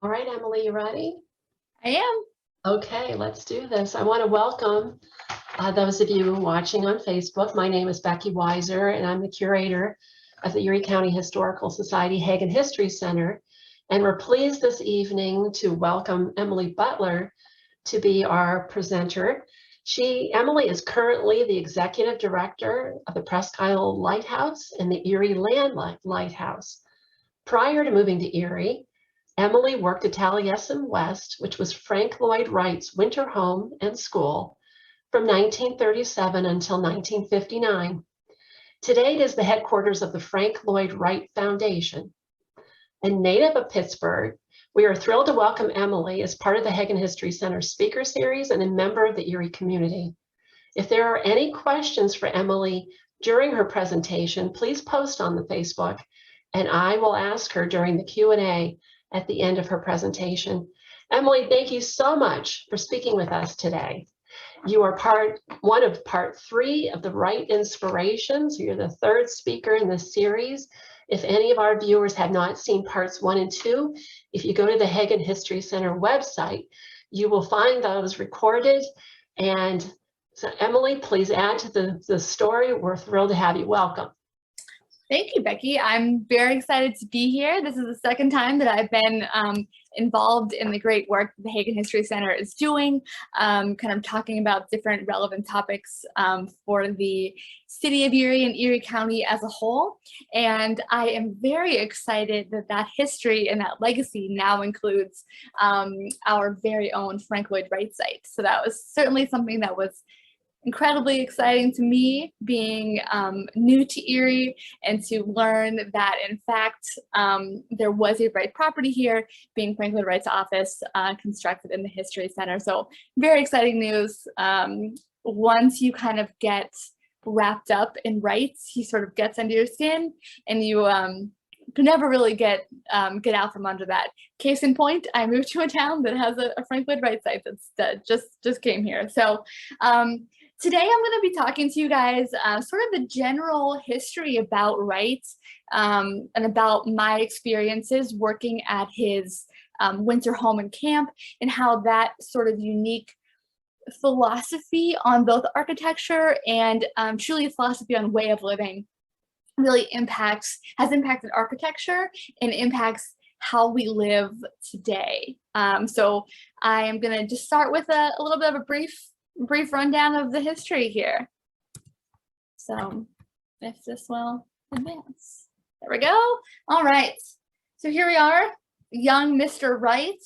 All right, Emily, you ready? I am. Okay, let's do this. I want to welcome those of you watching on Facebook. My name is Becky Weiser, and I'm the curator of the Erie County Historical Society Hagen History Center. And we're pleased this evening to welcome Emily Butler to be our presenter. Emily is currently the executive director of the Presque Isle Lighthouse and the Erie Land Lighthouse. Prior to moving to Erie, Emily worked at Taliesin West, which was Frank Lloyd Wright's winter home and school from 1937 until 1959. Today, it is the headquarters of the Frank Lloyd Wright Foundation. A native of Pittsburgh, we are thrilled to welcome Emily as part of the Hagen History Center Speaker Series and a member of the Erie community. If there are any questions for Emily during her presentation, please post on the Facebook, and I will ask her during the Q&A at the end of her presentation. Emily, thank you so much for speaking with us today. You are one of part 3 of the Wright Inspirations. You're the 3rd speaker in this series. If any of our viewers have not seen parts 1 and 2, if you go to the Hagen History Center website, you will find those recorded. And so Emily, please add to the story. We're thrilled to have you. Welcome. Thank you, Becky. I'm very excited to be here. This is the second time that I've been involved in the great work the Hagen History Center is doing, kind of talking about different relevant topics for the city of Erie and Erie County as a whole. And I am very excited that that history and that legacy now includes our very own Frank Lloyd Wright site. So that was certainly something that was incredibly exciting to me, being new to Erie, and to learn that in fact there was a Wright property here, being Frank Lloyd Wright's office, constructed in the History Center. So very exciting news. Once you kind of get wrapped up in Wrights, he sort of gets under your skin, and you can never really get out from under that. Case in point, I moved to a town that has a Frank Lloyd Wright site that just came here. So today I'm going to be talking to you guys sort of the general history about Wright and about my experiences working at his winter home and camp, and how that sort of unique philosophy on both architecture and truly a philosophy on way of living really has impacted architecture and impacts how we live today. So I am going to just start with a little bit of a brief rundown of the history here. So if this will advance. There we go. All right. So here we are, young Mr. Wright.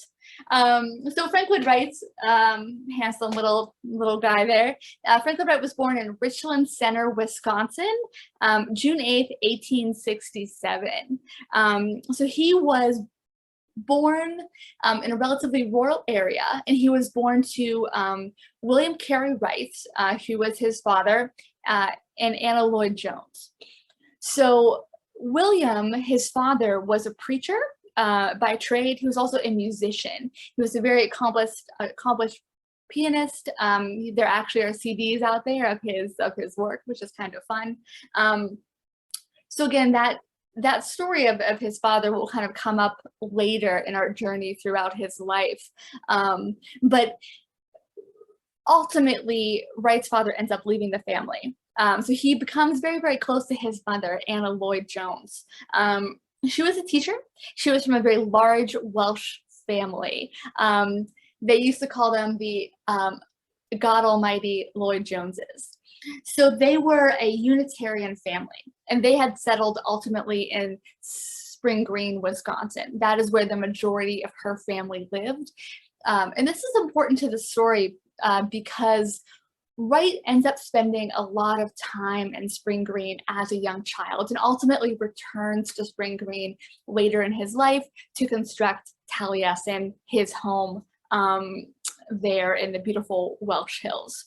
So Frank Lloyd Wright, handsome little guy there. Frank Lloyd Wright was born in Richland Center, Wisconsin, June 8th, 1867. So he was born in a relatively rural area, and he was born to William Carey Wright, who was his father, and Anna Lloyd Jones. So William, his father, was a preacher by trade. He was also a musician. He was a very accomplished pianist. There actually are CDs out there of his work, which is kind of fun. So again, that story of his father will kind of come up later in our journey throughout his life. But ultimately, Wright's father ends up leaving the family. So he becomes very, very close to his mother, Anna Lloyd Jones. She was a teacher. She was from a very large Welsh family. They used to call them the God Almighty Lloyd Joneses. So they were a Unitarian family, and they had settled ultimately in Spring Green, Wisconsin. That is where the majority of her family lived. And this is important to the story because Wright ends up spending a lot of time in Spring Green as a young child, and ultimately returns to Spring Green later in his life to construct Taliesin, his home there in the beautiful Welsh Hills.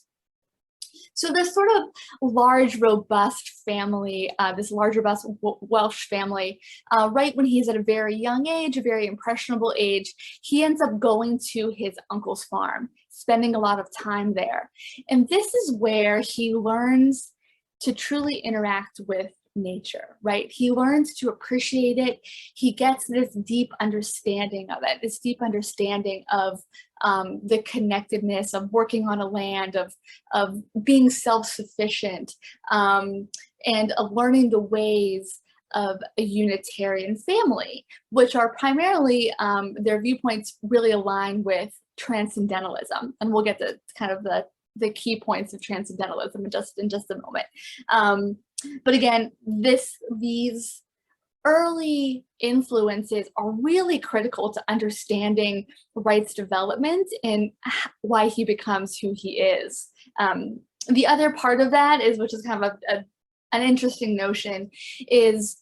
So this sort of large, robust family, this large, robust Welsh family, right when he's at a very young age, a very impressionable age, he ends up going to his uncle's farm, spending a lot of time there. And this is where he learns to truly interact with nature, right? He learns to appreciate it. He gets this deep understanding of it, this deep understanding of the connectedness of working on a land, of being self-sufficient, and of learning the ways of a Unitarian family, which are primarily, their viewpoints really align with transcendentalism. And we'll get to kind of the key points of transcendentalism in just a moment. But again, these early influences are really critical to understanding Wright's development and why he becomes who he is. The other part of that is, which is kind of an interesting notion, is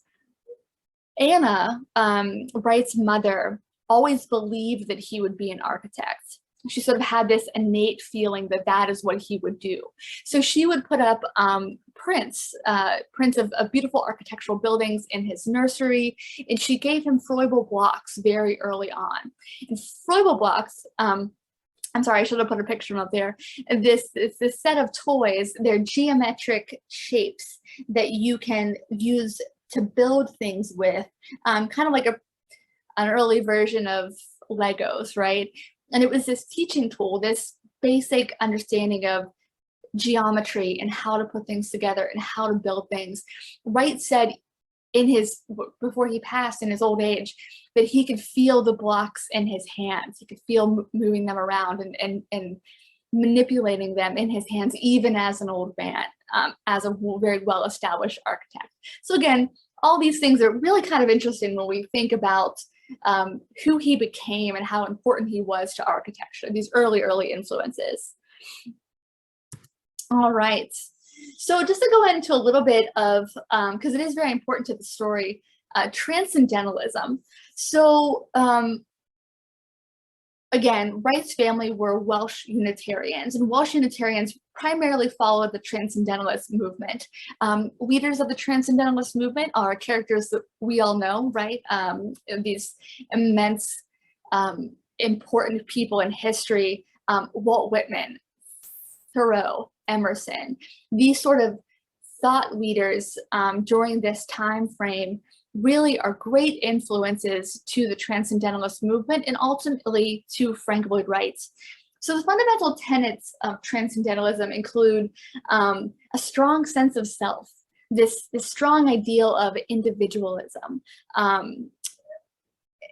Anna, Wright's mother, always believed that he would be an architect. She sort of had this innate feeling that that is what he would do. So she would put up prints of beautiful architectural buildings in his nursery, and she gave him Froebel blocks very early on. And Froebel blocks, I'm sorry, I should have put a picture up there. This set of toys. They're geometric shapes that you can use to build things with, kind of like an early version of Legos, right? And it was this teaching tool, this basic understanding of geometry and how to put things together and how to build things. Wright said before he passed in his old age, that he could feel the blocks in his hands. He could feel moving them around and manipulating them in his hands, even as an old man, as a very well-established architect. So again, all these things are really kind of interesting when we think about who he became and how important he was to architecture, these early influences. All right, so just to go into a little bit of, because it is very important to the story, transcendentalism. So again, Wright's family were Welsh Unitarians, and Welsh Unitarians primarily followed the Transcendentalist movement. Leaders of the Transcendentalist movement are characters that we all know, right? These immense, important people in history, Walt Whitman, Thoreau, Emerson, these sort of thought leaders during this time frame really are great influences to the Transcendentalist movement and ultimately to Frank Lloyd Wright. So the fundamental tenets of Transcendentalism include a strong sense of self, this strong ideal of individualism.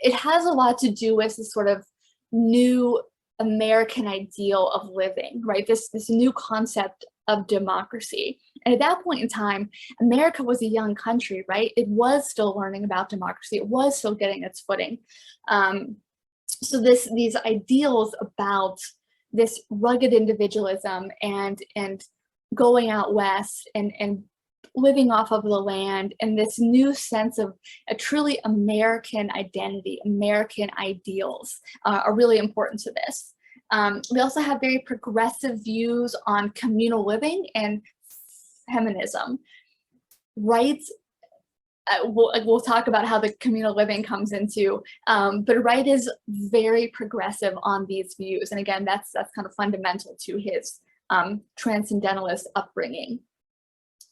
It has a lot to do with this sort of new American ideal of living, right? This new concept of democracy. And at that point in time, America was a young country, right? It was still learning about democracy. It was still getting its footing. So these ideals about this rugged individualism and going out west and living off of the land, and this new sense of a truly American identity, American ideals are really important to this. We also have very progressive views on communal living and feminism. Wright, we'll talk about how the communal living comes into, but Wright is very progressive on these views. And again, that's kind of fundamental to his transcendentalist upbringing.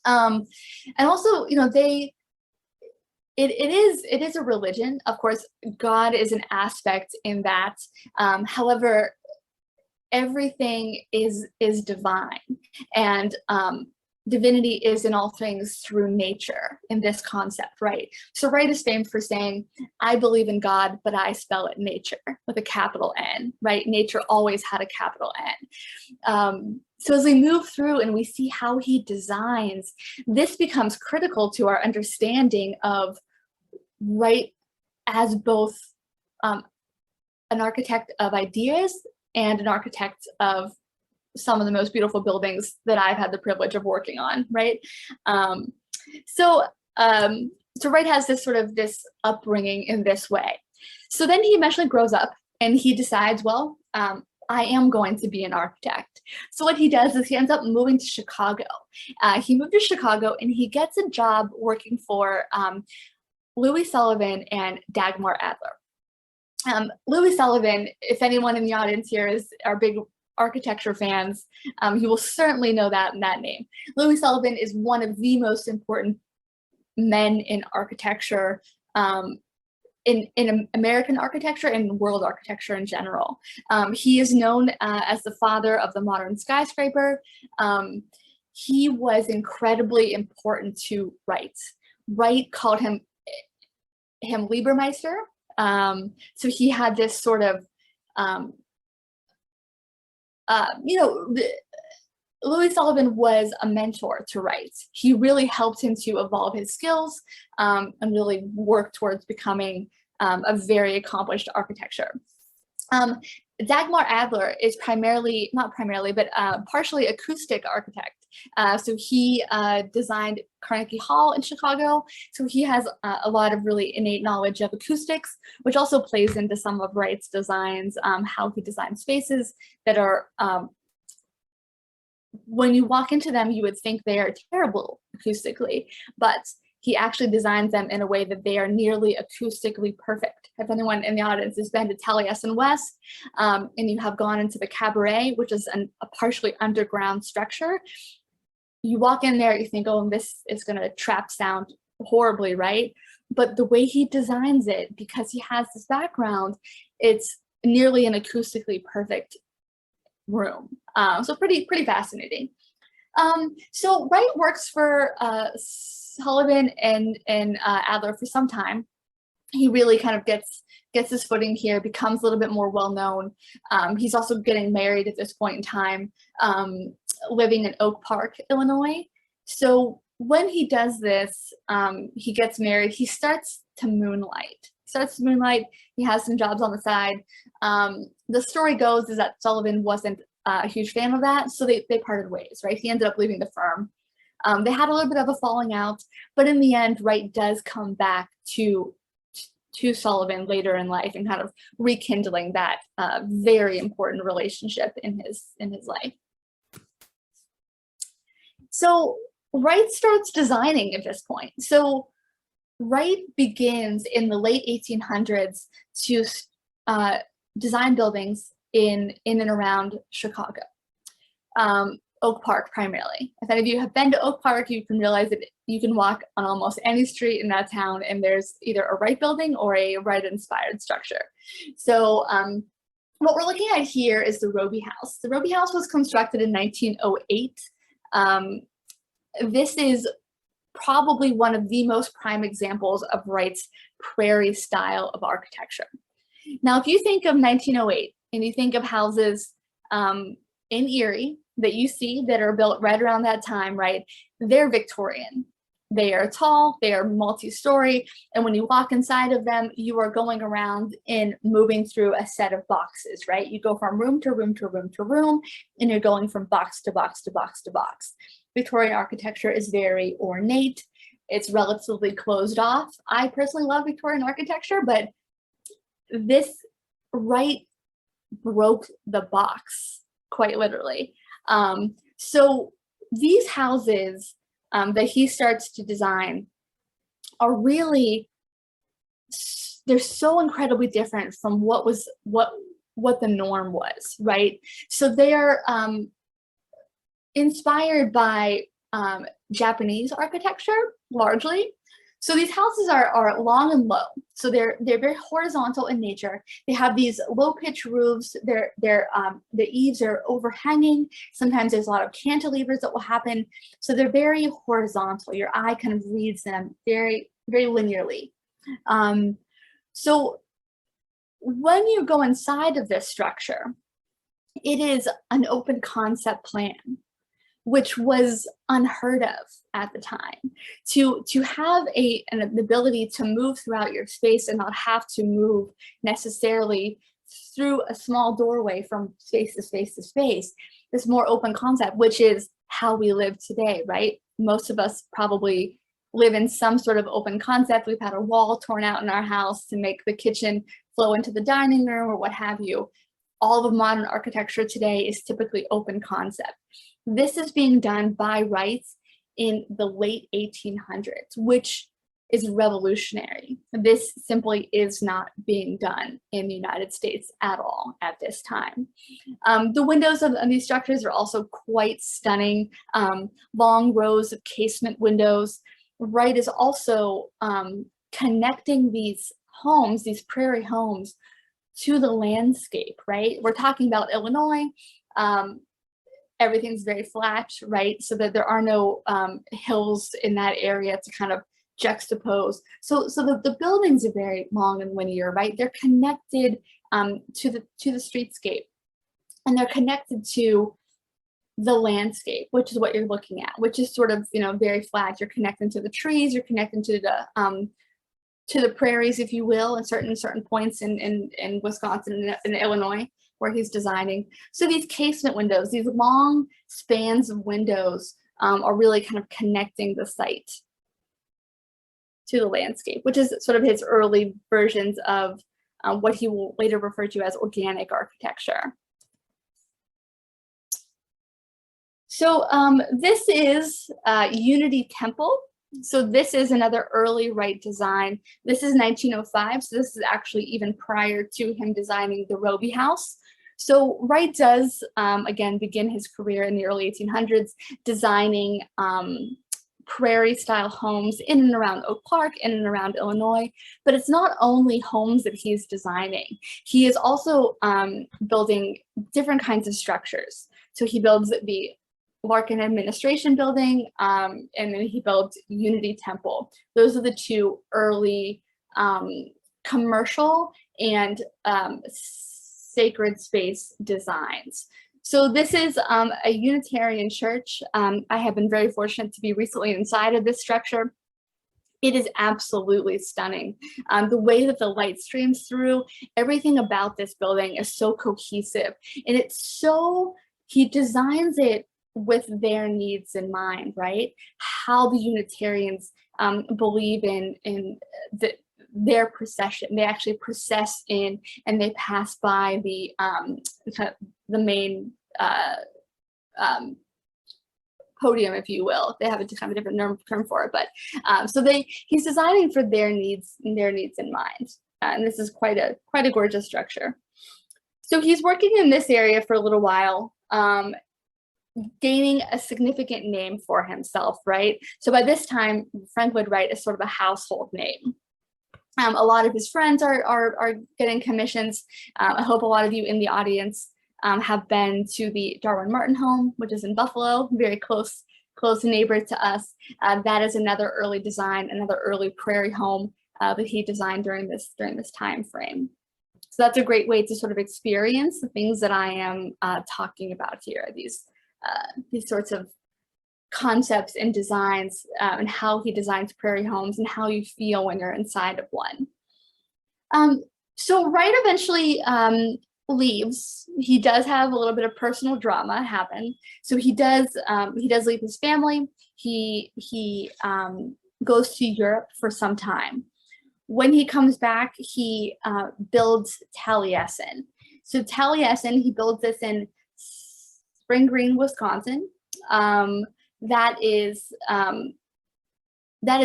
And also, you know, it is a religion. Of course, God is an aspect in that. However, everything is divine, and divinity is in all things through nature in this concept, right? So Wright is famed for saying, I believe in God, but I spell it nature with a capital N, right? Nature always had a capital N. So as we move through and we see how he designs, this becomes critical to our understanding of Wright as both an architect of ideas and an architect of some of the most beautiful buildings that I've had the privilege of working on, right? So Wright has this upbringing in this way. So then he eventually grows up and he decides, well, I am going to be an architect. So what he does is he ends up moving to Chicago. He moved to Chicago and he gets a job working for Louis Sullivan and Dagmar Adler. Louis Sullivan, if anyone in the audience here are big architecture fans, you will certainly know that name. Louis Sullivan is one of the most important men in architecture, in American architecture and world architecture in general. He is known as the father of the modern skyscraper. He was incredibly important to Wright. Wright called him Liebermeister. So he had this sort of, Louis Sullivan was a mentor to Wright. He really helped him to evolve his skills and really work towards becoming a very accomplished architecture. Dagmar Adler is partially acoustic architect. So he designed Carnegie Hall in Chicago. So he has a lot of really innate knowledge of acoustics, which also plays into some of Wright's designs, how he designed spaces that are, when you walk into them, you would think they are terrible acoustically, but he actually designs them in a way that they are nearly acoustically perfect. If anyone in the audience has been to Taliesin West and you have gone into the cabaret, which is a partially underground structure, you walk in there, you think, oh, this is going to trap sound horribly, right? But the way he designs it, because he has this background, it's nearly an acoustically perfect room. So pretty fascinating. So Wright works for Sullivan and Adler for some time. He really kind of gets his footing here, becomes a little bit more well-known. He's also getting married at this point in time, living in Oak Park, Illinois. So when he does this, he gets married, he starts to moonlight. He has some jobs on the side. The story goes is that Sullivan wasn't a huge fan of that, so they parted ways, right? He ended up leaving the firm. They had a little bit of a falling out, but in the end, Wright does come back to Sullivan later in life and kind of rekindling that very important relationship in his life. So Wright starts designing at this point. So Wright begins in the late 1800s to design buildings in and around Chicago. Oak Park primarily. If any of you have been to Oak Park, you can realize that you can walk on almost any street in that town and there's either a Wright building or a Wright-inspired structure. So what we're looking at here is the Roby House. The Roby House was constructed in 1908. This is probably one of the most prime examples of Wright's prairie style of architecture. Now, if you think of 1908 and you think of houses in Erie that you see that are built right around that time, right? They're Victorian. They are tall, they are multi-story, and when you walk inside of them, you are going around and moving through a set of boxes, right? You go from room to room to room to room, and you're going from box to box to box to box. Victorian architecture is very ornate. It's relatively closed off. I personally love Victorian architecture, but this Wright broke the box, quite literally. So these houses that he starts to design are really, they're so incredibly different from what the norm was, right? So they are inspired by Japanese architecture, largely. So these houses are long and low. So they're very horizontal in nature. They have these low pitch roofs. The eaves are overhanging. Sometimes there's a lot of cantilevers that will happen. So they're very horizontal. Your eye kind of reads them very, very linearly. So when you go inside of this structure, it is an open concept plan, which was unheard of at the time. To have an ability to move throughout your space and not have to move necessarily through a small doorway from space to space to space, this more open concept, which is how we live today, right? Most of us probably live in some sort of open concept. We've had a wall torn out in our house to make the kitchen flow into the dining room or what have you. All of modern architecture today is typically open concept. This is being done by Wright in the late 1800s, which is revolutionary. This simply is not being done in the United States at all at this time. The windows of these structures are also quite stunning. Long rows of casement windows. Wright is also connecting these homes, these prairie homes, to the landscape, right? We're talking about Illinois. Everything's very flat, right? So that there are no hills in that area to kind of juxtapose. So the buildings are very long and linear, right? They're connected to the streetscape, and they're connected to the landscape, which is what you're looking at, which is sort of, you know, very flat. You're connecting to the trees, you're connecting to the prairies, if you will, in certain points in Wisconsin and Illinois, where he's designing. So these casement windows, these long spans of windows, are really kind of connecting the site to the landscape, which is sort of his early versions of what he will later refer to as organic architecture. So this is Unity Temple. So this is another early Wright design. This is 1905, so this is actually even prior to him designing the Roby House. So Wright does, again, begin his career in the early 1800s designing prairie-style homes in and around Oak Park, in and around Illinois. But it's not only homes that he's designing. He is also building different kinds of structures. So he builds the Larkin Administration Building, and then he built Unity Temple. Those are the two early commercial and sacred space designs. So this is a Unitarian church. I have been very fortunate to be recently inside of this structure. It is absolutely stunning. The way that the light streams through, everything about this building is so cohesive, and it's so, he designs it with their needs in mind, right? How the Unitarians believe in their procession. They actually process in and they pass by the main podium, if you will. They have a kind of different term for it, but so he's designing for their needs in mind, and this is quite a gorgeous structure. So he's working in this area for a little while, gaining a significant name for himself, right? So by this time, Frank Lloyd Wright is sort of a household name. A lot of his friends are getting commissions. I hope a lot of you in the audience have been to the Darwin Martin home, which is in Buffalo, very close neighbor to us. That is another early design, another early prairie home that he designed during this time frame. So that's a great way to sort of experience the things that I am talking about here, these sorts of concepts and designs, and how he designs prairie homes and how you feel when you're inside of one. So Wright eventually leaves. He does have a little bit of personal drama happen. So he does leave his family. He goes to Europe for some time. When he comes back, he builds Taliesin. So Taliesin, he builds this in Spring Green, Wisconsin. That is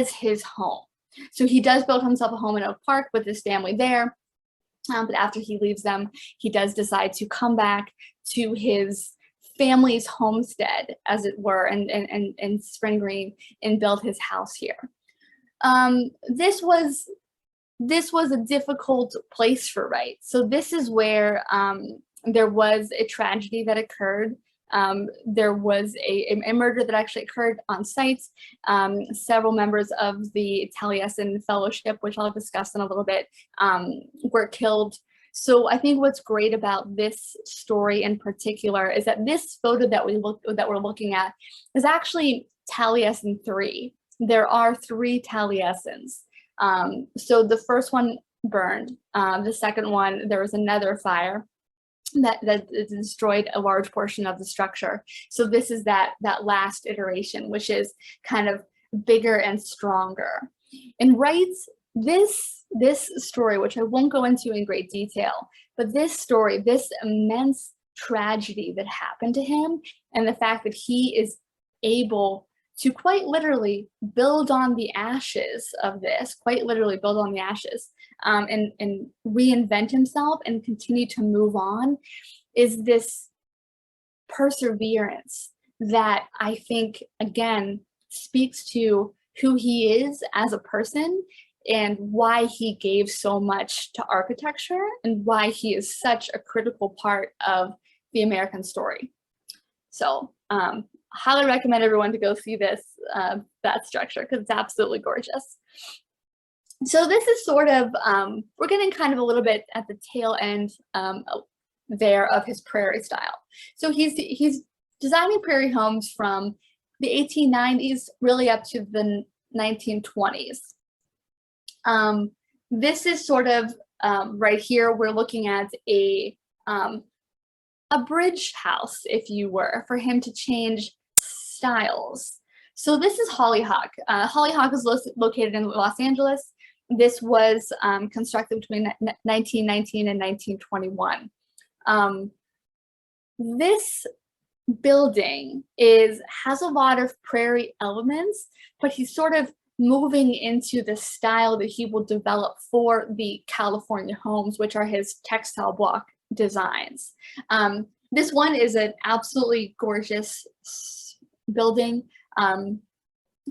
his home. So he does build himself a home in Oak Park with his family there. But after he leaves them, he does decide to come back to his family's homestead, as it were, in Spring Green, and build his house here. This was a difficult place for Wright. So this is where there was a tragedy that occurred. There was a murder that actually occurred on site. Several members of the Tallisin Fellowship, which I'll discuss in a little bit, were killed. So I think what's great about this story in particular is that this photo that we're looking at is actually Taliesin 3. There are 3 Talliesins. So the first one burned. The second one, there was another fire that destroyed a large portion of the structure. So this is that last iteration, which is kind of bigger and stronger. And Wright's this story, which I won't go into in great detail, but this story, this immense tragedy that happened to him, and the fact that he is able to quite literally build on the ashes of this, and reinvent himself and continue to move on, is this perseverance that I think, again, speaks to who he is as a person and why he gave so much to architecture and why he is such a critical part of the American story. So highly recommend everyone to go see this, that structure, because it's absolutely gorgeous. So this is sort of, we're getting kind of a little bit at the tail end there of his prairie style. So he's designing prairie homes from the 1890s really up to the 1920s. This is sort of right here, we're looking at a bridge house, if you were, for him to change styles. So this is Hollyock. Hollyock is located in Los Angeles. This was constructed between 1919 and 1921. This building has a lot of prairie elements, but he's sort of moving into the style that he will develop for the California homes, which are his textile block designs. This one is an absolutely gorgeous building.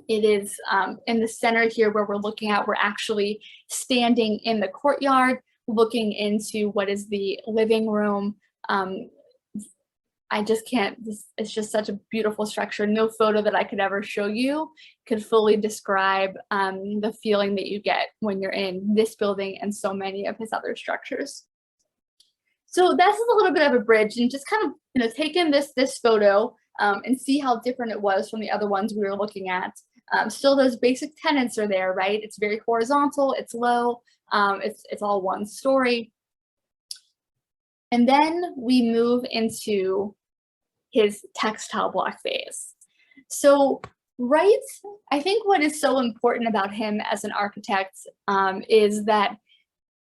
It is in the center here where we're looking at, we're actually standing in the courtyard, looking into what is the living room. I just can't, it's just such a beautiful structure. No photo that I could ever show you could fully describe the feeling that you get when you're in this building and so many of his other structures. So that's a little bit of a bridge, and just kind of, take in this photo and see how different it was from the other ones we were looking at. Still, those basic tenets are there, right? It's very horizontal, it's low, it's all one story. And then we move into his textile block phase. So Wright, I think what is so important about him as an architect is that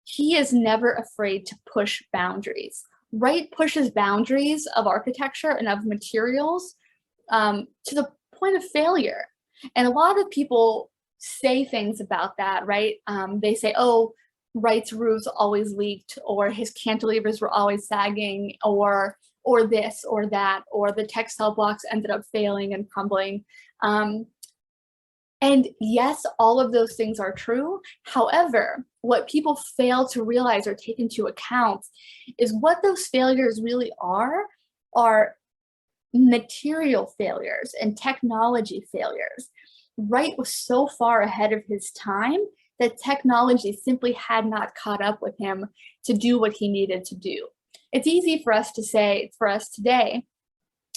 he is never afraid to push boundaries. Wright pushes boundaries of architecture and of materials to the point of failure. And a lot of people say things about that, right? They say, oh, Wright's roofs always leaked, or his cantilevers were always sagging, or this or that, or the textile blocks ended up failing and crumbling. And yes, all of those things are true. However, what people fail to realize or take into account is what those failures really are material failures and technology failures. Wright was so far ahead of his time that technology simply had not caught up with him to do what he needed to do. It's easy for us to say, for us today,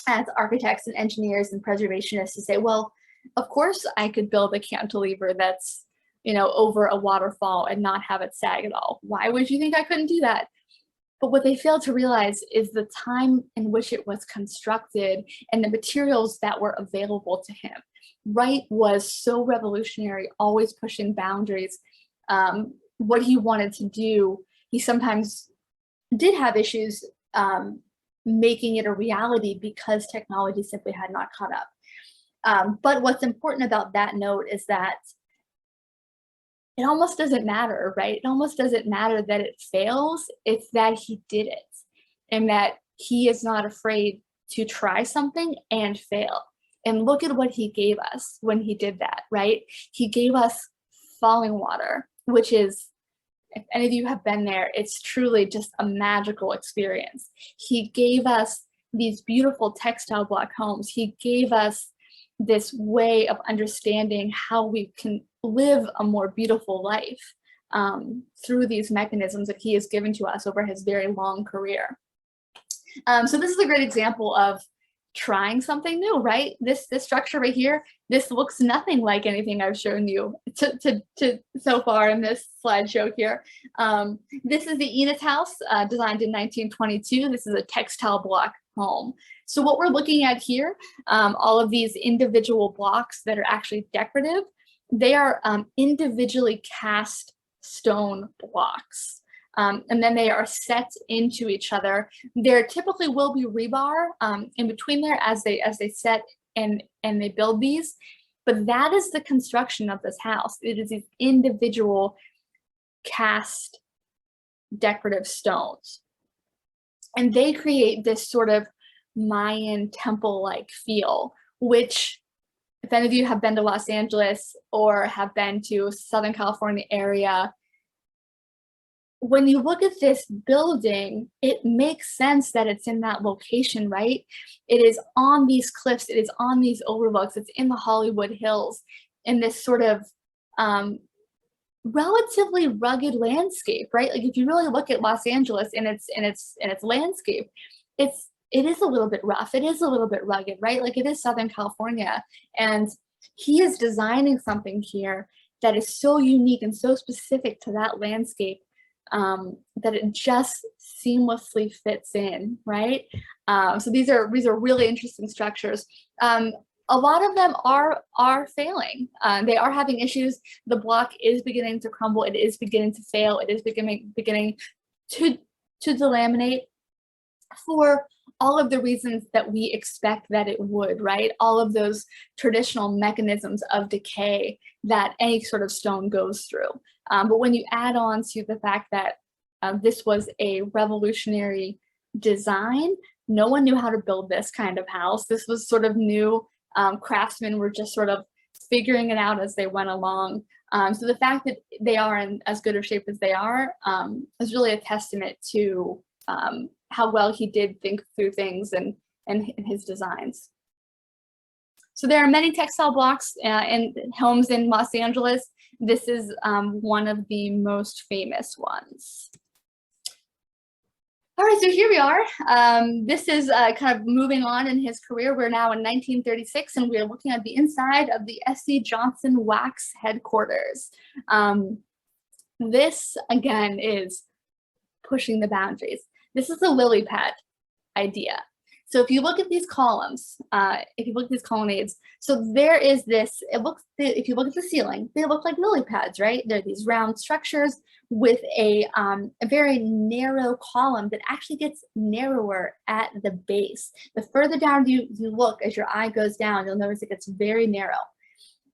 as architects and engineers and preservationists, to say, well, of course I could build a cantilever that's, over a waterfall and not have it sag at all. Why would you think I couldn't do that? But what they fail to realize is the time in which it was constructed and the materials that were available to him. Wright was so revolutionary, always pushing boundaries. What he wanted to do, he sometimes did have issues making it a reality because technology simply had not caught up. But what's important about that note is that it almost doesn't matter, right? It almost doesn't matter that it fails. It's that he did it, and that he is not afraid to try something and fail. And look at what he gave us when he did that, right? He gave us falling water, which is, if any of you have been there, it's truly just a magical experience. He gave us these beautiful textile block homes. He gave us this way of understanding how we can live a more beautiful life through these mechanisms that he has given to us over his very long career. So this is a great example of trying something new, right? This structure right here, this looks nothing like anything I've shown you to so far in this slideshow here. This is the Enos house, designed in 1922. This is a textile block home. So what we're looking at here, all of these individual blocks that are actually decorative, they are individually cast stone blocks. And then they are set into each other. There typically will be rebar in between there as they set and they build these, but that is the construction of this house. It is these individual cast decorative stones. And they create this sort of Mayan temple-like feel, which if any of you have been to Los Angeles or have been to Southern California area, when you look at this building, it makes sense that it's in that location, right? It is on these cliffs, it is on these overlooks, it's in the Hollywood Hills, in this sort of relatively rugged landscape, right? Like if you really look at Los Angeles and its landscape, it is a little bit rough, it is a little bit rugged, right? Like it is Southern California, and he is designing something here that is so unique and so specific to that landscape, that it just seamlessly fits in, right? So these are really interesting structures. A lot of them are failing. They are having issues. The block is beginning to crumble. It is beginning to fail. It is beginning to delaminate for all of the reasons that we expect that it would, right? All of those traditional mechanisms of decay that any sort of stone goes through. But when you add on to the fact that this was a revolutionary design, no one knew how to build this kind of house. This was sort of new. Craftsmen were just sort of figuring it out as they went along. So the fact that they are in as good a shape as they are is really a testament to how well he did think through things and his designs. So there are many textile blocks and homes in Los Angeles. This is one of the most famous ones. All right, so here we are. This is kind of moving on in his career. We're now in 1936, and we're looking at the inside of the S.C. Johnson Wax headquarters. This, again, is pushing the boundaries. This is a lily pad idea. So if you look at these columns, if you look at these colonnades, so there is this, if you look at the ceiling, they look like lily pads, right? They're these round structures with a very narrow column that actually gets narrower at the base. The further down you look, as your eye goes down, you'll notice it gets very narrow.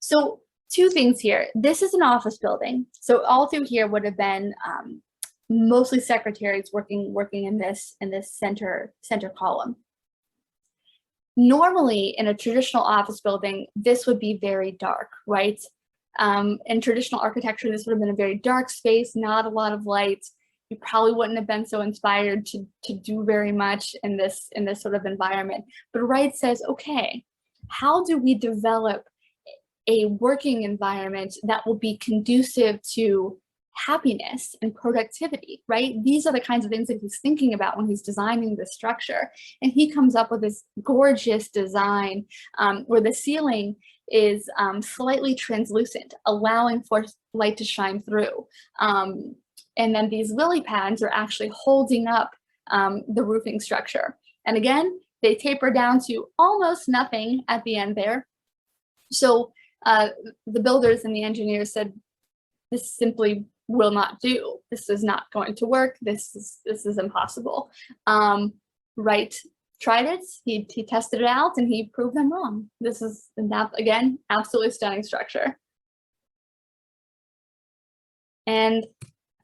So two things here. This is an office building. So all through here would have been mostly secretaries working in this center column. Normally, in a traditional office building, this would be very dark, right? In traditional architecture, this would have been a very dark space, not a lot of light. You probably wouldn't have been so inspired to do very much in this sort of environment. But Wright says, okay, how do we develop a working environment that will be conducive to happiness and productivity, right? These are the kinds of things that he's thinking about when he's designing this structure. And he comes up with this gorgeous design where the ceiling is slightly translucent, allowing for light to shine through. And then these lily pads are actually holding up the roofing structure. And again, they taper down to almost nothing at the end there. So the builders and the engineers said, this simply will not do. This is not going to work. This is impossible. Wright tried it. He tested it out and he proved them wrong. This is, again, absolutely stunning structure. And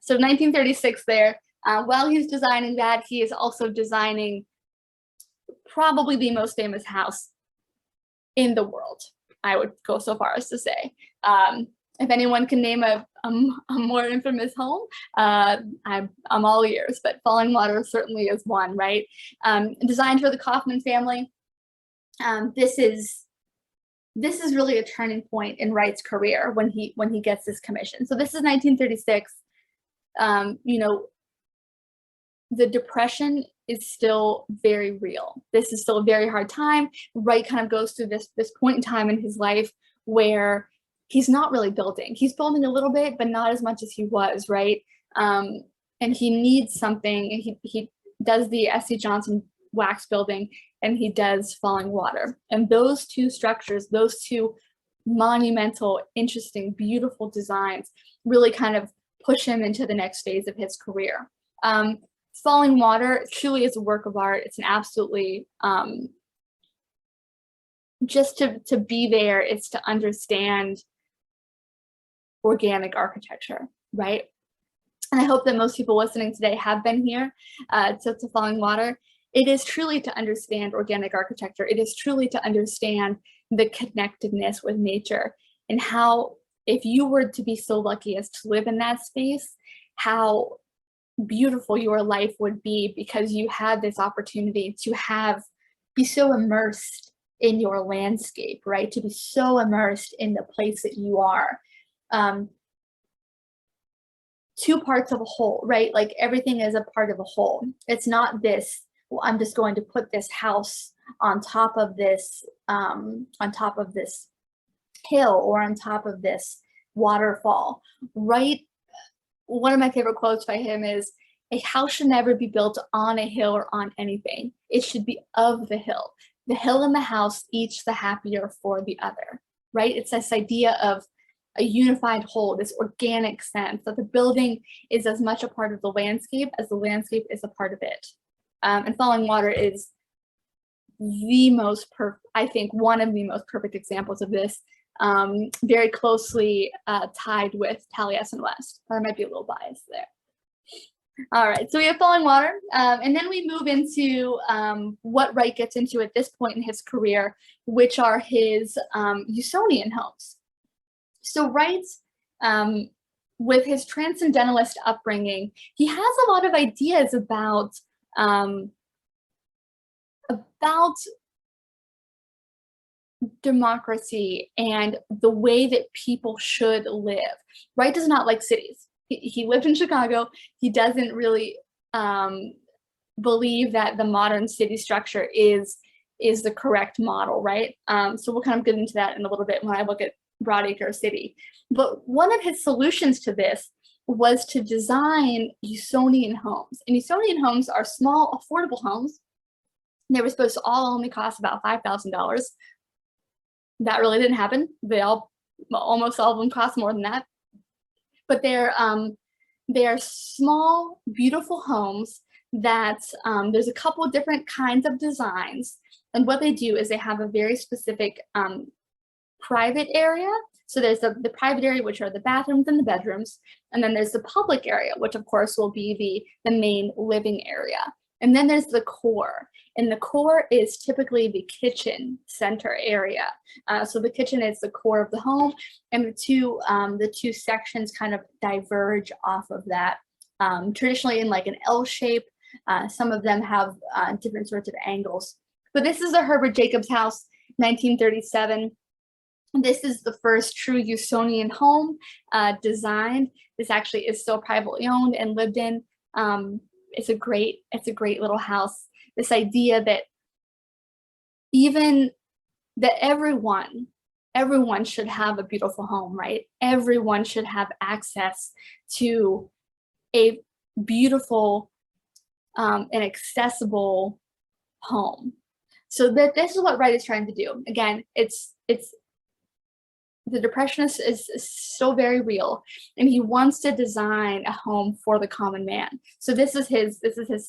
so 1936 there, while he's designing that, he is also designing probably the most famous house in the world. I would go so far as to say. If anyone can name a more infamous home, I'm all ears, but Falling Water certainly is one, right? Designed for the Kaufman family. This is really a turning point in Wright's career when he gets this commission. So this is 1936. You know, the Depression is still very real. This is still a very hard time. Wright kind of goes through this point in time in his life where he's not really building. He's building a little bit, but not as much as he was, right? And he needs something. He does the S.C. Johnson Wax building, and he does Falling Water. And those two structures, those two monumental, interesting, beautiful designs really kind of push him into the next phase of his career. Falling Water truly is a work of art. It's an absolutely, just to be there, it's to understand organic architecture, right? And I hope that most people listening today have been here to Falling Water. It is truly to understand organic architecture. It is truly to understand the connectedness with nature, and how, if you were to be so lucky as to live in that space, how beautiful your life would be, because you had this opportunity to be so immersed in your landscape, right? To be so immersed in the place that you are. Two parts of a whole, right? Like everything is a part of a whole. It's not this, well, I'm just going to put this house on top of this hill or on top of this waterfall, right? One of my favorite quotes by him is, a house should never be built on a hill or on anything. It should be of the hill. The hill and the house, each the happier for the other, right? It's this idea of a unified whole, this organic sense that the building is as much a part of the landscape as the landscape is a part of it. And Falling Water is I think one of the most perfect examples of this, very closely tied with Taliesin West. There might be a little bias there. All right, so we have Falling Water, and then we move into what Wright gets into at this point in his career, which are his Usonian homes. So Wright, with his transcendentalist upbringing, he has a lot of ideas about democracy and the way that people should live. Wright does not like cities. He lived in Chicago. He doesn't really believe that the modern city structure is the correct model, right? So we'll kind of get into that in a little bit when I look at Broadacre City. But one of his solutions to this was to design Usonian homes. And Usonian homes are small, affordable homes. They were supposed to all only cost about $5,000. That really didn't happen. Almost all of them cost more than that. But they're small, beautiful homes that there's a couple of different kinds of designs. And what they do is they have a very specific private area. So there's the private area, which are the bathrooms and the bedrooms. And then there's the public area, which of course will be the main living area. And then there's the core. And the core is typically the kitchen center area. So the kitchen is the core of the home, and the two sections kind of diverge off of that, traditionally in like an L shape. Some of them have different sorts of angles. But this is a Herbert Jacobs house, 1937. This is the first true Usonian home designed. This actually is still privately owned and lived in. It's a great little house. This idea that everyone should have a beautiful home, right? Everyone should have access to a beautiful and accessible home. So this is what Wright is trying to do. Again, the Depression is still very real, and he wants to design a home for the common man. So this is his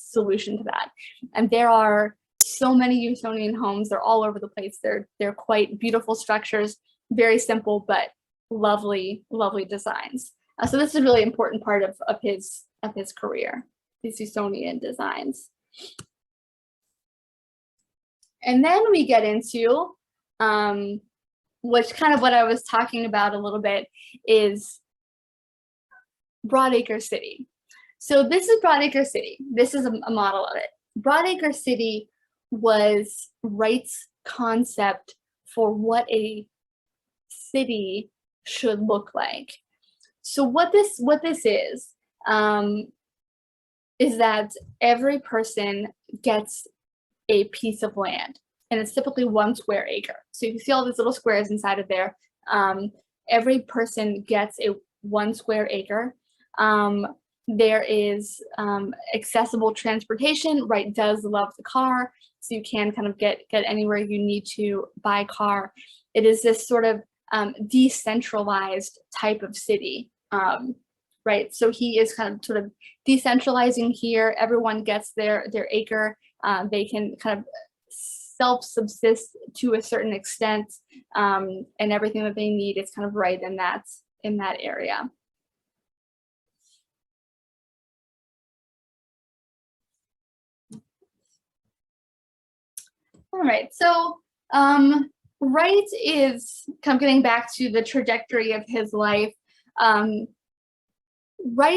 solution to that. And there are so many Usonian homes. They're all over the place. They're quite beautiful structures, very simple but lovely designs. So this is a really important part of his career, these Usonian designs. And then we get into which kind of what I was talking about a little bit is Broadacre City. So this is Broadacre City. This is a model of it. Broadacre City was Wright's concept for what a city should look like. So what this is that every person gets a piece of land. And it's typically 1 square acre. So you can see all these little squares inside of there. Every person gets a 1 square acre. There is accessible transportation. Wright does love the car, so you can kind of get anywhere you need to by car. It is this sort of decentralized type of city, right? So he is kind of sort of decentralizing here. Everyone gets their acre. They can kind of self-subsist to a certain extent, and everything that they need is kind of right in that area. All right, so Wright is kind of getting back to the trajectory of his life. Wright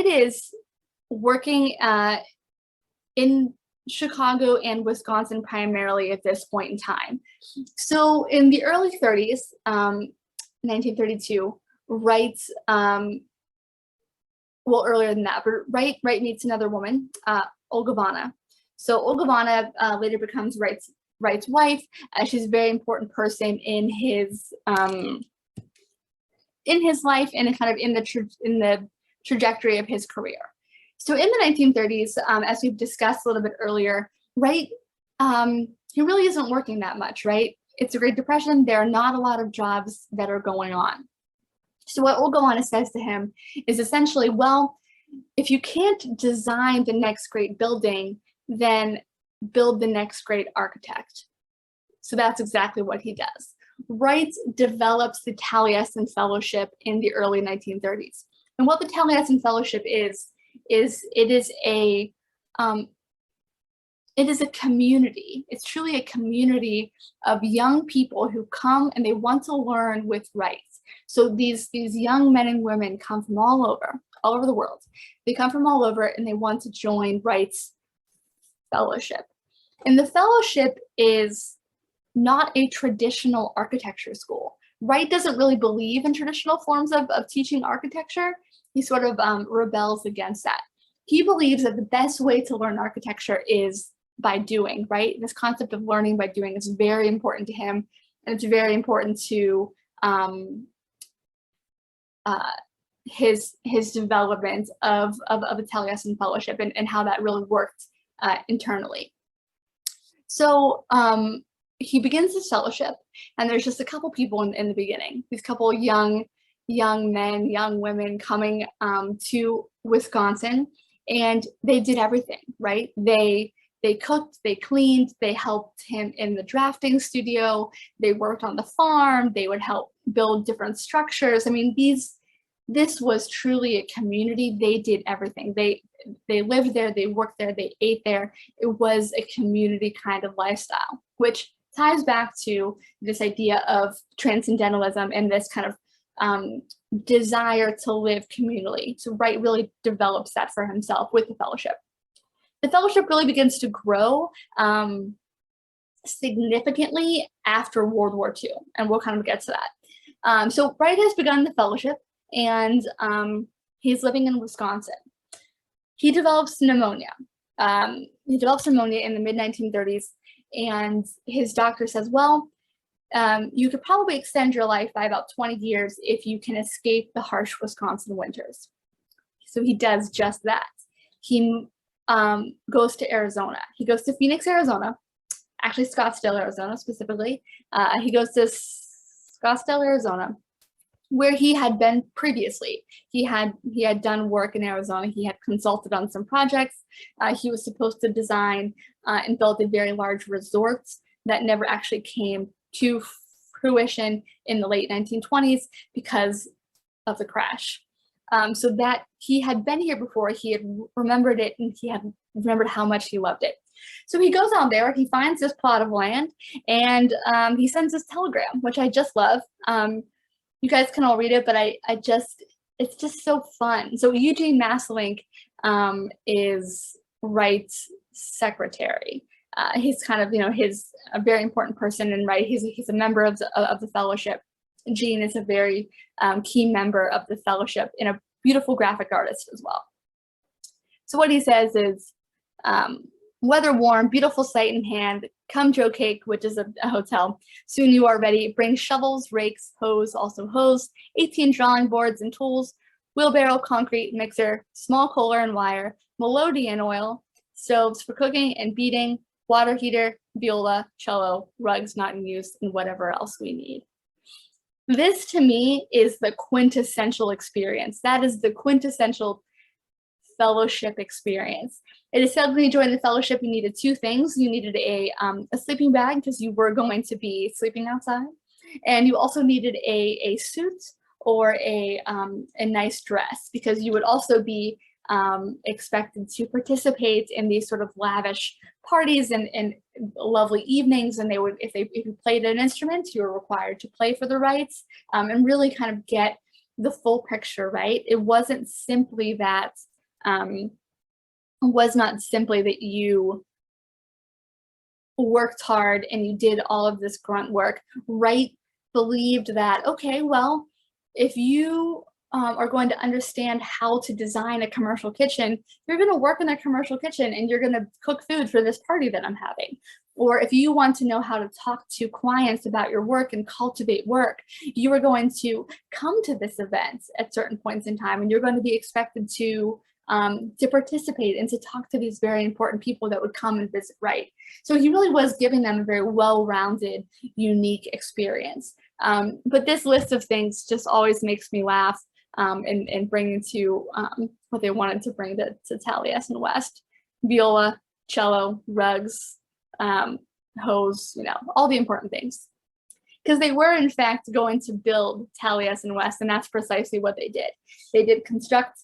is working in Chicago and Wisconsin primarily at this point in time. So in the early 30s, 1932, Wright, well, earlier than that, but Wright meets another woman, Olga. So Olga later becomes Wright's wife. She's a very important person in his life and kind of in the trajectory of his career. So in the 1930s, as we've discussed a little bit earlier, Wright, he really isn't working that much, right? It's a Great Depression. There are not a lot of jobs that are going on. So what Olga says to him is essentially, well, if you can't design the next great building, then build the next great architect. So that's exactly what he does. Wright develops the Taliesin Fellowship in the early 1930s. And what the Taliesin Fellowship is it is a community. It's truly a community of young people who come and they want to learn with Wright. So these young men and women come from all over the world. They come from all over and they want to join Wright's fellowship. And the fellowship is not a traditional architecture school. Wright doesn't really believe in traditional forms of teaching architecture. He sort of rebels against that. He believes that the best way to learn architecture is by doing, right? This concept of learning by doing is very important to him, and it's very important to his development of the Taliesin Fellowship and how that really worked internally. So he begins this fellowship, and there's just a couple people in the beginning. These couple young men, young women coming to Wisconsin, and they did everything, right? They cooked, they cleaned, they helped him in the drafting studio, they worked on the farm, they would help build different structures. I mean, this was truly a community. They did everything. They lived there, they worked there, they ate there. It was a community kind of lifestyle, which ties back to this idea of transcendentalism and this kind of desire to live communally. So Wright really develops that for himself with the fellowship. The fellowship really begins to grow significantly after World War II, and we'll kind of get to that. So Wright has begun the fellowship, and he's living in Wisconsin. He develops pneumonia. He develops pneumonia in the mid-1930s, and his doctor says, well, you could probably extend your life by about 20 years if you can escape the harsh Wisconsin winters. So he does just that. He goes to Arizona. He goes to Phoenix, Arizona, actually Scottsdale, Arizona specifically. He goes to Scottsdale, Arizona, where he had been previously. He had done work in Arizona. He had consulted on some projects. He was supposed to design and build a very large resort that never actually came to fruition in the late 1920s because of the crash. So that he had been here before, he had remembered it, and he had remembered how much he loved it. So he goes out there, he finds this plot of land, and he sends this telegram, which I just love. You guys can all read it, but it's just so fun. So Eugene Masselink is Wright's secretary. He's kind of, he's a very important person, and Wright, he's a member of the fellowship. Gene is a very key member of the fellowship and a beautiful graphic artist as well. So what he says is, weather warm, beautiful sight in hand, come Joe Cake, which is a hotel. Soon you are ready. Bring shovels, rakes, hose, also hose, 18 drawing boards and tools, wheelbarrow, concrete, mixer, small kohler and wire, melodeon oil, stoves for cooking and beating, water heater, viola, cello, rugs not in use, and whatever else we need. This to me is the quintessential experience. That is the quintessential fellowship experience. It is said when you joined the fellowship, you needed two things. You needed a sleeping bag because you were going to be sleeping outside, and you also needed a suit or a nice dress because you would also be expected to participate in these sort of lavish parties and lovely evenings, and they would, if you played an instrument, you were required to play for the Wrights, and really kind of get the full picture, right? It wasn't simply that, was not simply that you worked hard and you did all of this grunt work. Wright believed that, okay, well, if you are going to understand how to design a commercial kitchen, you're going to work in a commercial kitchen and you're going to cook food for this party that I'm having. Or if you want to know how to talk to clients about your work and cultivate work, you are going to come to this event at certain points in time, and you're going to be expected to participate and to talk to these very important people that would come and visit Wright. So he really was giving them a very well-rounded, unique experience. But this list of things just always makes me laugh, and bring into what they wanted to bring to Taliesin West: viola, cello, rugs, hose, you know, all the important things. Because they were in fact going to build Taliesin West, and that's precisely what they did. They did construct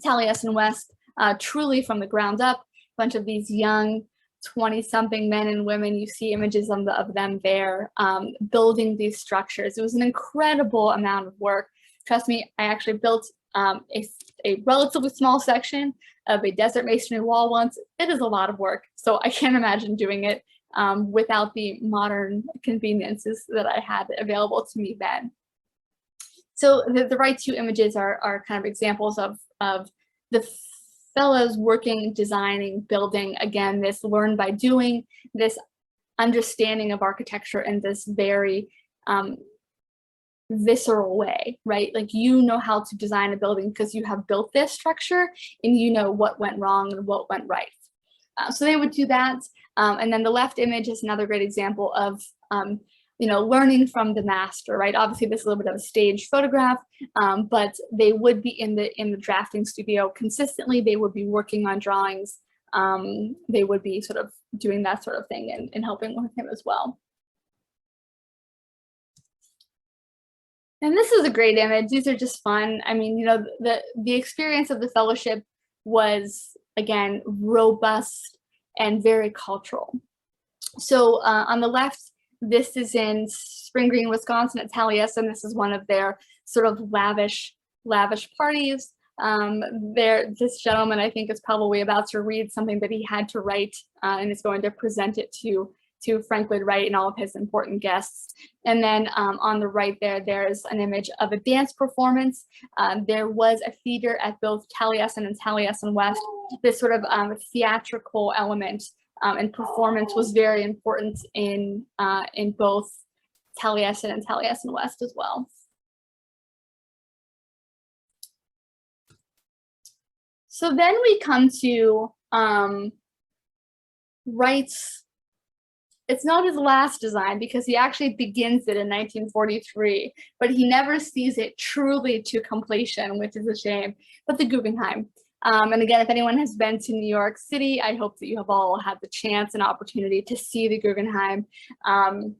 Taliesin West truly from the ground up. A bunch of these young 20-something men and women, you see images of them there, building these structures. It was an incredible amount of work. Trust me, I actually built a relatively small section of a desert masonry wall once. It is a lot of work, so I can't imagine doing it without the modern conveniences that I had available to me then. So the right two images are kind of examples of the fellows working, designing, building, again, this learn by doing, this understanding of architecture in this very visceral way, right? Like, you know how to design a building because you have built this structure and you know what went wrong and what went right. So they would do that. And then the left image is another great example of you know, learning from the master, right? Obviously, this is a little bit of a staged photograph, but they would be in the drafting studio consistently. They would be working on drawings. They would be sort of doing that sort of thing and helping with him as well. And this is a great image. These are just fun. I mean, you know, the experience of the fellowship was, again, robust and very cultural. So on the left, this is in Spring Green, Wisconsin at Taliesin. This is one of their sort of lavish parties. This gentleman, I think, is probably about to read something that he had to write and is going to present it to Frank Lloyd Wright and all of his important guests. And then on the right there's an image of a dance performance. There was a theater at both Taliesin and Taliesin West. This sort of theatrical element and performance was very important in both Taliesin and Taliesin West as well. So then we come to Wright's. It's not his last design because he actually begins it in 1943, but he never sees it truly to completion, which is a shame. But the Guggenheim. And again, if anyone has been to New York City, I hope that you have all had the chance and opportunity to see the Guggenheim. And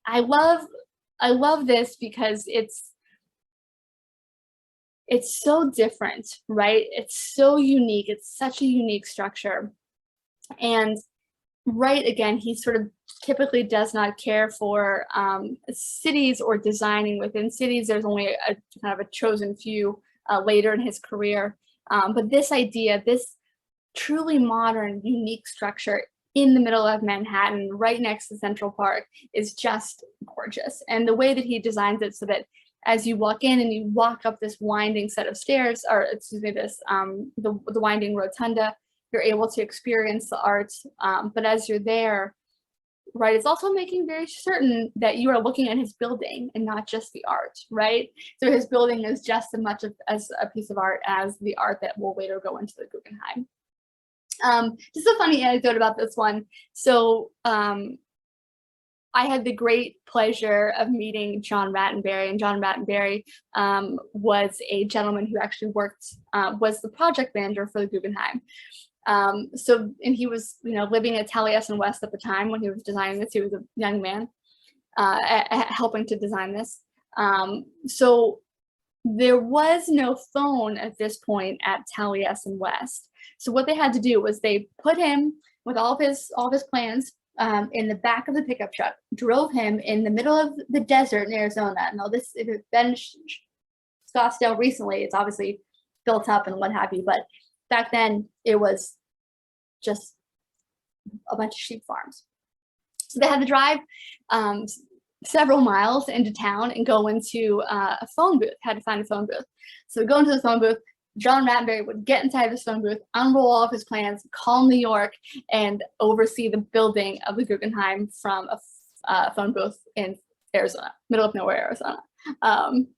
I love this because it's so different, right? It's so unique. It's such a unique structure. And Wright, again, he sort of typically does not care for cities or designing within cities. There's only a kind of a chosen few later in his career. But this idea, this truly modern, unique structure in the middle of Manhattan, right next to Central Park, is just gorgeous. And the way that he designs it so that as you walk in and you walk up this winding set of stairs, or excuse me, this the winding rotunda, you're able to experience the art. But as you're there, Wright is also making very certain that you are looking at his building and not just the art, right? So his building is just as much as a piece of art as the art that will later go into the Guggenheim. Just a funny anecdote about this one. So I had the great pleasure of meeting John Rattenberry, and John Rattenberry was a gentleman who actually was the project manager for the Guggenheim. And he was, you know, living at Taliesin West at the time when he was designing this. He was a young man helping to design this. So there was no phone at this point at Taliesin West. So what they had to do was they put him with all of his plans in the back of the pickup truck, drove him in the middle of the desert in Arizona. Now this, if it's been Scottsdale recently, it's obviously built up and what have you, but back then it was just a bunch of sheep farms. So they had to drive several miles into town and go into a phone booth, had to find a phone booth. So we go into the phone booth. John Rattenbury would get inside this phone booth, unroll all of his plans, call New York, and oversee the building of the Guggenheim from a phone booth in Arizona, middle of nowhere, Arizona.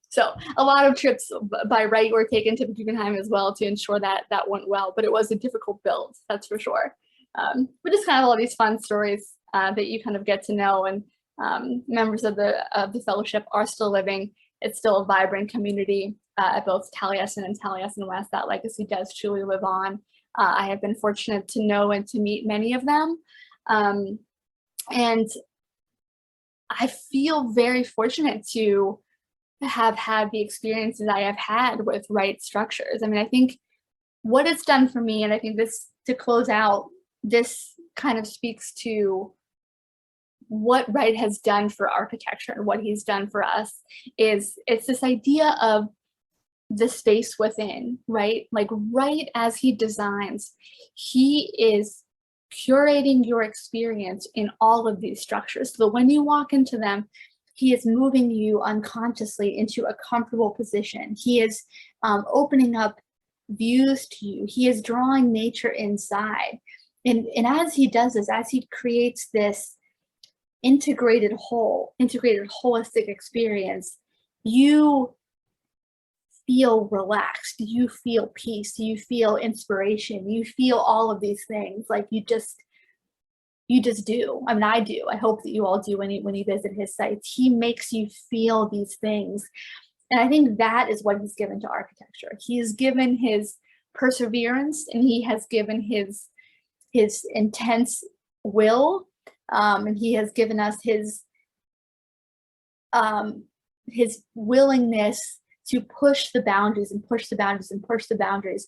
So a lot of trips by Wright were taken to the Guggenheim as well to ensure that that went well, but it was a difficult build, that's for sure. But just kind of all these fun stories that you kind of get to know, and members of the fellowship are still living. It's still a vibrant community at both Taliesin and Taliesin West. That legacy does truly live on. I have been fortunate to know and to meet many of them. And I feel very fortunate to have had the experiences I have had with Wright structures. I mean, I think what it's done for me, and I think this, to close out, this kind of speaks to what Wright has done for architecture and what he's done for us, is it's this idea of the space within, right? Like Wright, as he designs, he is curating your experience in all of these structures. So when you walk into them, he is moving you unconsciously into a comfortable position. He is opening up views to you. He is drawing nature inside. And as he does this, as he creates this integrated holistic experience, you feel relaxed, you feel peace, you feel inspiration, you feel all of these things. Like you just do. I mean, I do. I hope that you all do when you visit his sites. He makes you feel these things. And I think that is what he's given to architecture. He's given his perseverance, and he has given his intense will, and he has given us his willingness to push the boundaries and push the boundaries and push the boundaries,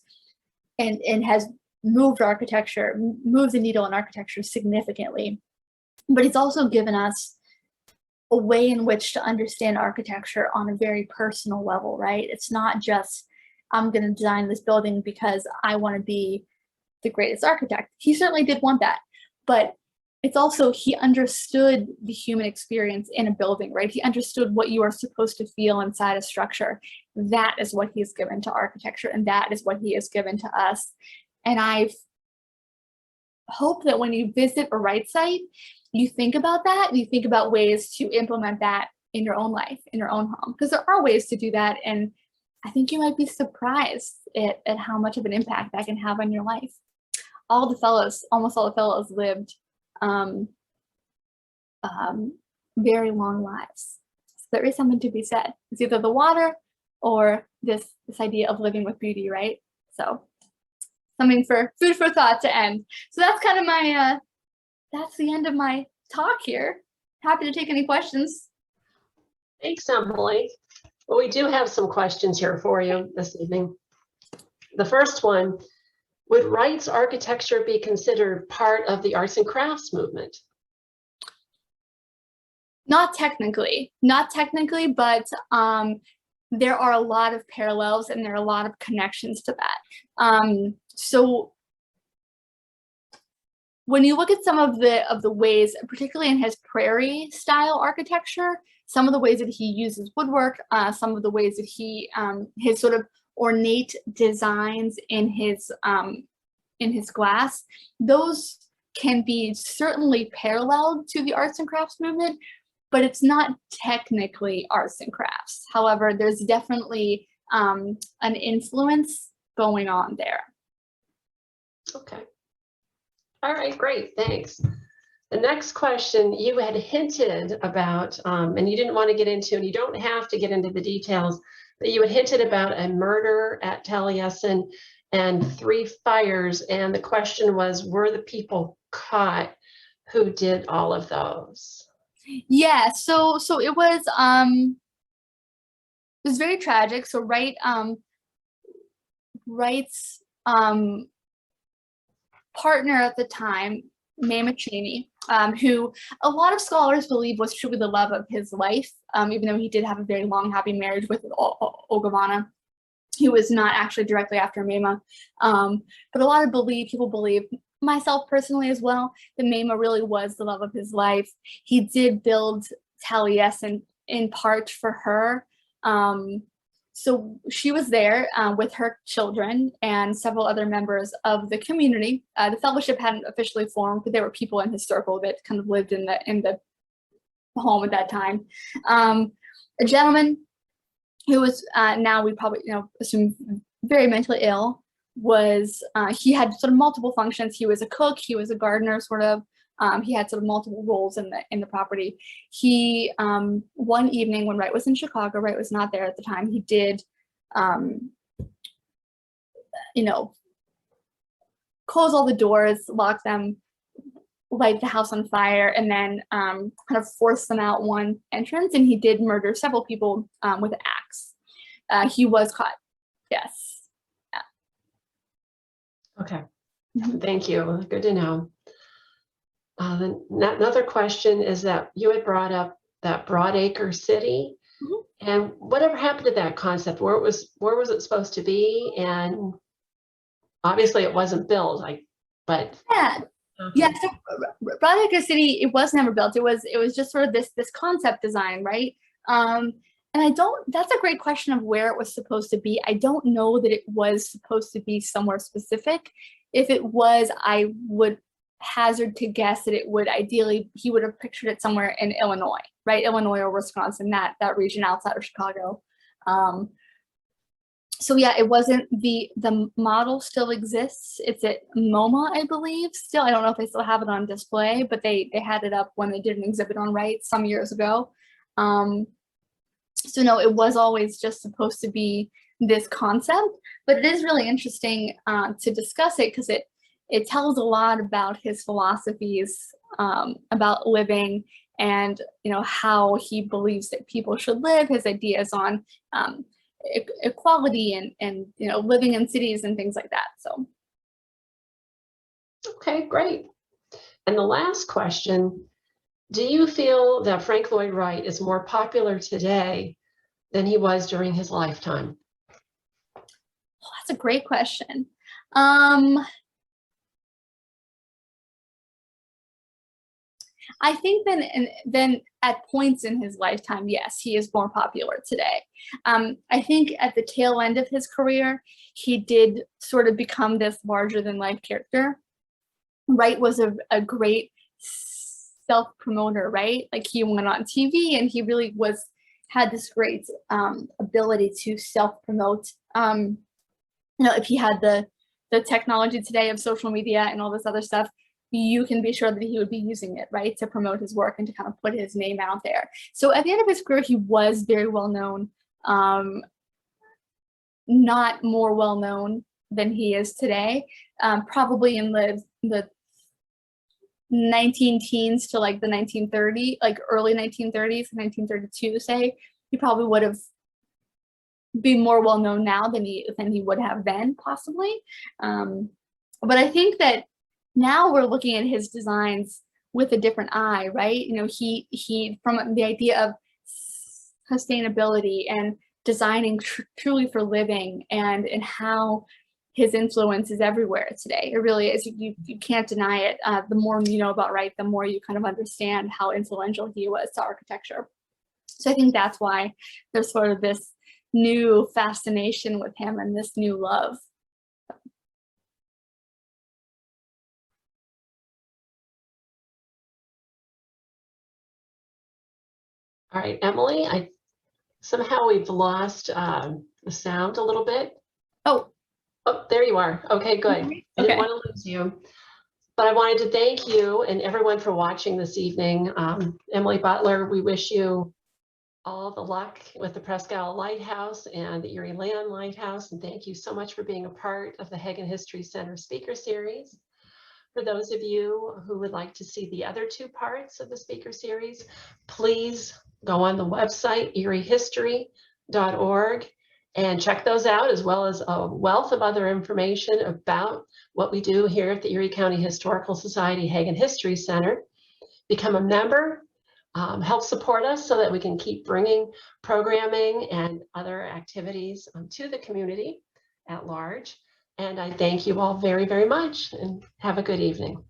and has moved the needle in architecture significantly. But he's also given us a way in which to understand architecture on a very personal level, right? It's not just, I'm going to design this building because I want to be the greatest architect. He certainly did want that, but it's also, he understood the human experience in a building, right? He understood what you are supposed to feel inside a structure. That is what he's given to architecture, and that is what he has given to us. And I hope that when you visit a Wright site, you think about that, and you think about ways to implement that in your own life, in your own home, because there are ways to do that. And I think you might be surprised at how much of an impact that can have on your life. Almost all the fellows lived very long lives. So there is something to be said. It's either the water or this idea of living with beauty, right? So something for food for thought to end. So that's kind of my, that's the end of my talk here. Happy to take any questions. Thanks, Emily. Well, we do have some questions here for you this evening. The first one, would Wright's architecture be considered part of the arts and crafts movement? Not technically, but there are a lot of parallels and there are a lot of connections to that. So when you look at some of the ways, particularly in his prairie style architecture, some of the ways that he uses woodwork, some of the ways that he his sort of ornate designs in his glass, those can be certainly paralleled to the arts and crafts movement, but it's not technically arts and crafts. However, there's definitely an influence going on there. Okay. All right, great, thanks. The next question you had hinted about, and you didn't want to get into, and you don't have to get into the details, but you had hinted about a murder at Taliesin and 3 fires, and the question was, were the people caught who did all of those? Yeah, so it was It was very tragic. So Wright's partner at the time, Mama Cheney, who a lot of scholars believe was truly the love of his life, even though he did have a very long, happy marriage with Ogavana. He was not actually directly after Mama. But a lot of people believe, myself personally as well, that Mama really was the love of his life. He did build Taliesin in part for her. So she was there with her children and several other members of the community. The fellowship hadn't officially formed, but there were people in his circle that kind of lived in the home at that time. A gentleman who was now we probably assume very mentally ill was he had sort of multiple functions. He was a cook, he was a gardener, sort of. He had sort of multiple roles in the property. He one evening when Wright was in Chicago, Wright was not there at the time. He did, close all the doors, lock them, light the house on fire, and then kind of force them out one entrance. And he did murder several people with an axe. He was caught. Yes. Yeah. Okay. Thank you. Good to know. Another question is that you had brought up that Broadacre City, and whatever happened to that concept? Where was it supposed to be? And obviously it wasn't built. But yeah. Okay. Yeah, so Broadacre City, it was never built. It was just sort of this concept design, right? And that's a great question of where it was supposed to be. I don't know that it was supposed to be somewhere specific. If it was, I would hazard to guess that it would ideally, he would have pictured it somewhere in Illinois, right? Illinois or Wisconsin, that region outside of Chicago. So yeah, it wasn't the model still exists. It's at MoMA, I believe. Still, I don't know if they still have it on display, but they had it up when they did an exhibit on Wright some years ago. So no, it was always just supposed to be this concept, but it is really interesting to discuss it because it tells a lot about his philosophies about living and how he believes that people should live, his ideas on equality and living in cities and things like that. So Okay, great. And the last question, do you feel that Frank Lloyd Wright is more popular today than he was during his lifetime? Oh, that's a great question. I think then at points in his lifetime, yes, he is more popular today. I think at the tail end of his career, he did sort of become this larger than life character. Wright was a great self-promoter, right? Like he went on TV and he really had this great ability to self-promote. If he had the technology today of social media and all this other stuff, you can be sure that he would be using it, right, to promote his work and to kind of put his name out there. So at the end of his career, he was very well known, not more well known than he is today. Probably in the 19-teens to like the 1930s, like early 1930s, 1932, say, he probably would have been more well known now than he would have then, possibly. But I think that now we're looking at his designs with a different eye, right? He from the idea of sustainability and designing truly for living and how his influence is everywhere today. It really is. You can't deny it. The more you know about Wright, the more you kind of understand how influential he was to architecture. So I think that's why there's sort of this new fascination with him and this new love. All right, Emily, somehow we've lost the sound a little bit. Oh, there you are. Okay, good. Okay. I didn't want to lose you. But I wanted to thank you and everyone for watching this evening. Emily Butler, we wish you all the luck with the Presque Isle Lighthouse and the Erie Land Lighthouse. And thank you so much for being a part of the Hagen History Center Speaker Series. For those of you who would like to see the other two parts of the speaker series, please go on the website, and check those out, as well as a wealth of other information about what we do here at the Erie County Historical Society Hagen History Center. Become a member, help support us so that we can keep bringing programming and other activities to the community at large. And I thank you all very, very much, and have a good evening.